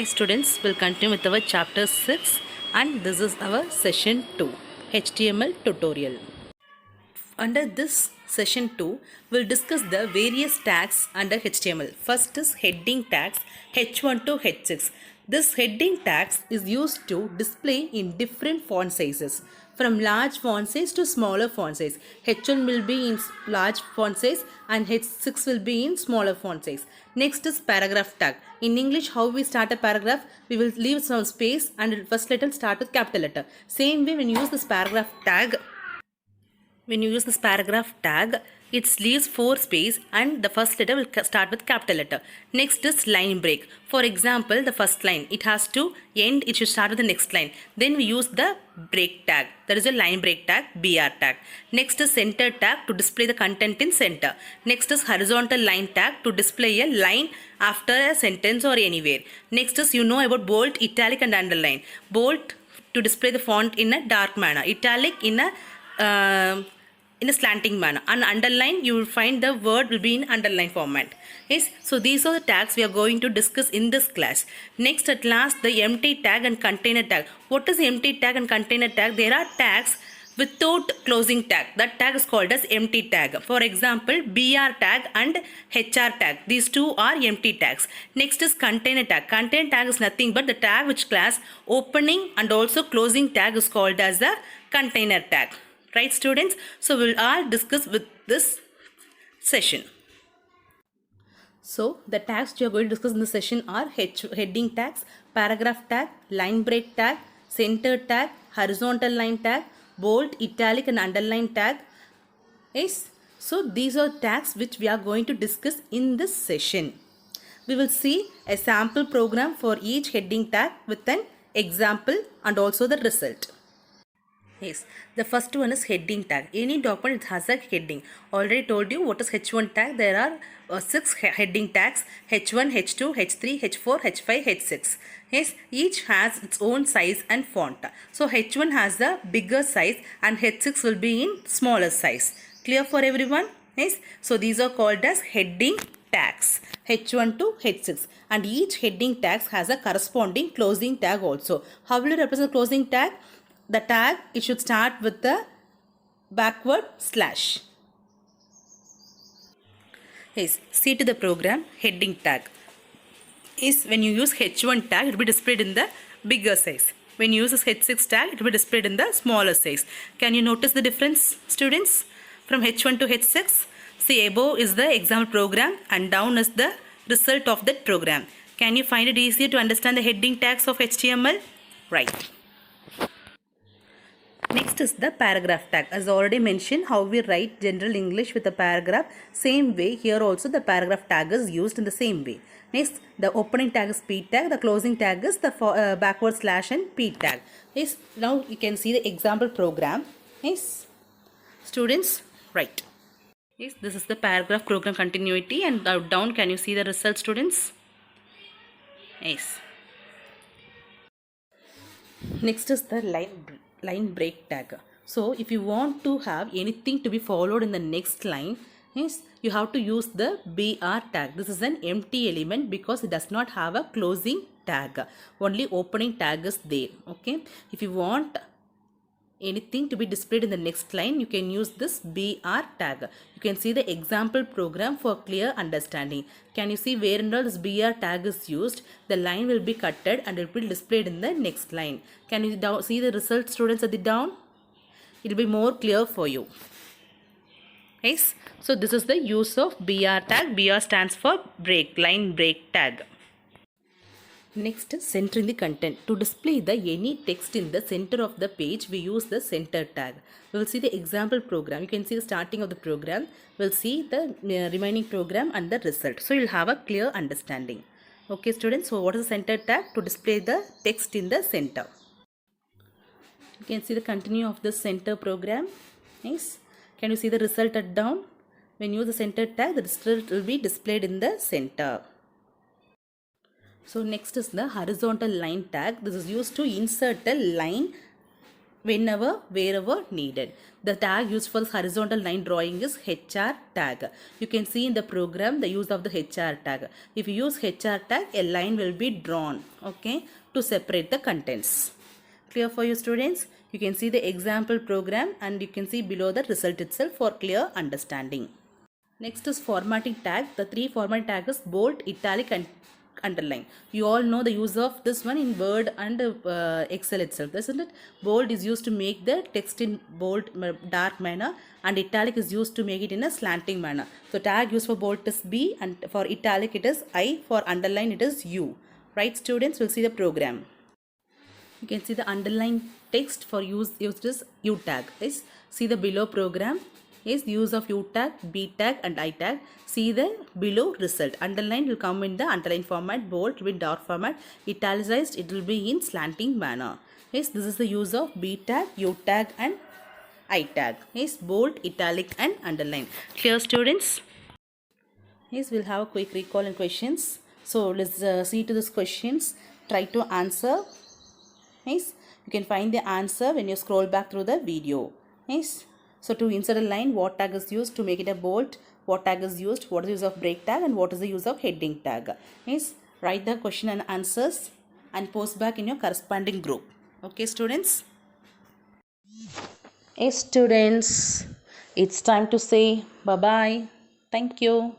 Hi students, we'll continue with our chapter 6 and this is our session 2 HTML tutorial. Under this session 2, we'll discuss the various tags under HTML. First is heading tags H1 to H6. This heading tags is used to display in different font sizes, from large font size to smaller font size. H1 will be in large font size and H6 will be in smaller font size. Next is paragraph tag. In English, how we start a paragraph, we will leave some space and first letter start with capital letter. Same way when you use this paragraph tag, it leaves 4 space and the first letter will start with capital letter. Next is line break. For example, the first line, it has to end, it should start with the next line. Then we use the break tag. That is a line break tag, BR tag. Next is center tag to display the content in center. Next is horizontal line tag to display a line after a sentence or anywhere. Next is about bold, italic and underline. Bold to display the font in a dark manner. Italic in a slanting manner, and underline you will find the word will be in underline format. Yes, so these are the tags we are going to discuss in this class. Next, at last, the empty tag and container tag. What is empty tag and container tag? There are tags without closing tag. That tag is called as empty tag. For example, BR tag and HR tag. These two are empty tags. Next is container tag. Container tag is nothing but the tag which class opening and also closing tag is called as the container tag. Right, students? So we'll all discuss with this session. So the tags we are going to discuss in this session are heading tags, paragraph tag, line break tag, center tag, horizontal line tag, bold, italic and underline tag. Yes. So these are tags which we are going to discuss in this session. We will see a sample program for each heading tag with an example and also the result. Yes, the first one is heading tag. Any document has a heading. Already told you what is H1 tag. There are 6 heading tags: H1, H2, H3, H4, H5, H6. Yes, each has its own size and font. So H1 has the bigger size and H6 will be in smaller size. Clear for everyone? Yes. So these are called as heading tags. H1 to H6, and each heading tag has a corresponding closing tag also. How will you represent closing tag? The tag, it should start with the backward slash. Yes, see to the program, heading tag. Is when you use H1 tag, it will be displayed in the bigger size. When you use this H6 tag, it will be displayed in the smaller size. Can you notice the difference, students, from H1 to H6? See, above is the example program and down is the result of that program. Can you find it easier to understand the heading tags of HTML? Right. Next is the paragraph tag. As already mentioned, how we write general English with a paragraph, same way here also the paragraph tag is used in the same way. Next, the opening tag is P tag, the closing tag is the backward slash and P tag. Yes, now you can see the example program. Yes, students, right. Yes, this is the paragraph program continuity, and down can you see the result, students? Yes. Next is the line break tag. So if you want to have anything to be followed in the next line, yes, you have to use the BR tag. This is an empty element because it does not have a closing tag. Only opening tag is there. Okay. If you want anything to be displayed in the next line, you can use this BR tag. You can see the example program for clear understanding. Can you see where and all this BR tag is used? The line will be cutted and it will be displayed in the next line. Can you see the result, students, at the down? It will be more clear for you. Yes. So this is the use of BR tag. BR stands for break, line break tag. Next is centering the content. To display the any text in the center of the page, we use the center tag. We will see the example program. You can see the starting of the program. We'll see the remaining program and the result. So you'll have a clear understanding. Okay, students. So what is the center tag? To display the text in the center. You can see the continue of the center program. Nice. Can you see the result at down? When you use the center tag, the result will be displayed in the center. So next is the horizontal line tag. This is used to insert a line whenever, wherever needed. The tag used for this horizontal line drawing is HR tag. You can see in the program the use of the HR tag. If you use HR tag, a line will be drawn, okay, to separate the contents. Clear for you students? You can see the example program and you can see below the result itself for clear understanding. Next is formatting tag. The three formatting tags is bold, italic and underline. You all know the use of this one in Word and Excel itself, isn't it? Bold is used to make the text in bold dark manner and italic is used to make it in a slanting manner. So tag used for bold is B and for italic it is I, for underline it is U. Right students, we'll see the program. You can see the underline text for used is U tag. Is see the below program is use of U tag, B tag and I tag. See the below result. Underline will come in the underline format, bold will be in dark format, italicized it will be in slanting manner. Yes, this is the use of B tag, U tag and I tag. Yes, bold, italic and underline. Clear students? Yes, we'll have a quick recall and questions. So let's see to these questions. Try to answer. Yes, you can find the answer when you scroll back through the video. Yes. So to insert a line, what tag is used to make it a bold, what tag is used, what is the use of break tag and what is the use of heading tag. Yes, write the question and answers and post back in your corresponding group. Okay students? Yes students, it's time to say bye-bye. Thank you.